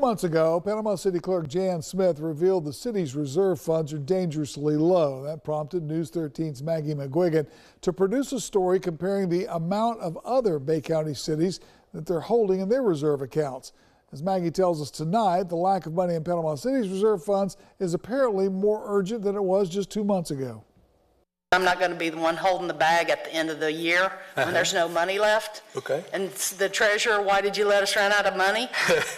months ago, Panama City Clerk Jan Smith revealed the city's reserve funds are dangerously low. That prompted News 13's Maggie McGuigan to produce a story comparing the amount of other Bay County cities that they're holding in their reserve accounts. As Maggie tells us tonight, the lack of money in Panama City's reserve funds is apparently more urgent than it was just 2 months ago. I'm not going to be the one holding the bag at the end of the year when there's no money left. Okay. And the treasurer, why did you let us run out of money?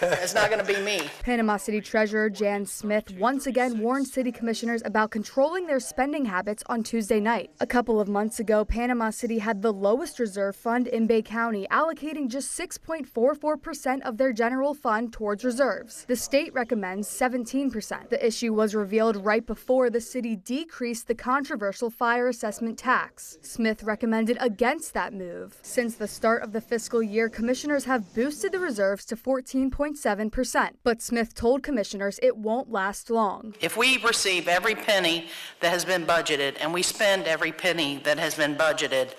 It's not going to be me. Panama City Treasurer Jan Smith once again warned city commissioners about controlling their spending habits on Tuesday night. A couple of months ago, Panama City had the lowest reserve fund in Bay County, allocating just 6.44% of their general fund towards reserves. The state recommends 17%. The issue was revealed right before the city decreased the controversial fire assessment tax. Smith recommended against that move. Since the start of the fiscal year, commissioners have boosted the reserves to 14.7%. But Smith told commissioners it won't last long. If we receive every penny that has been budgeted and we spend every penny that has been budgeted,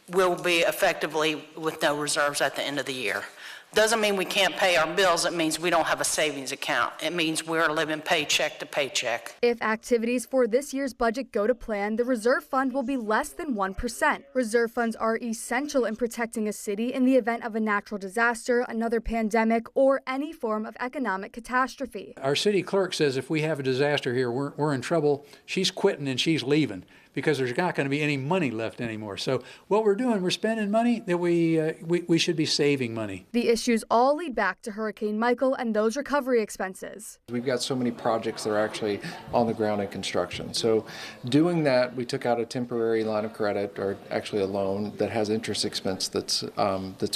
we'll be effectively with no reserves at the end of the year. Doesn't mean we can't pay our bills. It means we don't have a savings account. It means we're living paycheck to paycheck. If activities for this year's budget go to plan, the reserve fund will be less than 1%. Reserve funds are essential in protecting a city in the event of a natural disaster, another pandemic, or any form of economic catastrophe. Our city clerk says if we have a disaster here, we're in trouble. She's quitting and she's leaving because there's not going to be any money left anymore. So what we're doing, we're spending money that we should be saving money. The issues all lead back to Hurricane Michael and those recovery expenses. We've got so many projects that are actually on the ground in construction. So doing that, we took out a temporary line of credit, or actually a loan that has interest expense that's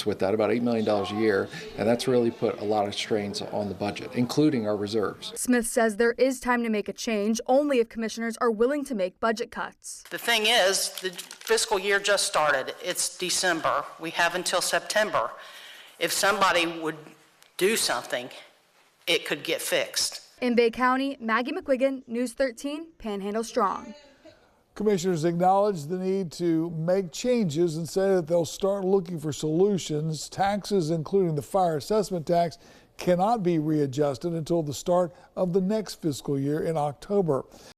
with that, about $8 million a year. And that's really put a lot of strains on the budget, including our reserves. Smith says there is time to make a change only if commissioners are willing to make budget cuts. The thing is, the fiscal year just started. It's December. We have until September. If somebody would do something, it could get fixed. In Bay County, Maggie McGuigan, News 13, Panhandle Strong. Commissioners acknowledge the need to make changes and say that they'll start looking for solutions. Taxes, including the fire assessment tax, cannot be readjusted until the start of the next fiscal year in October.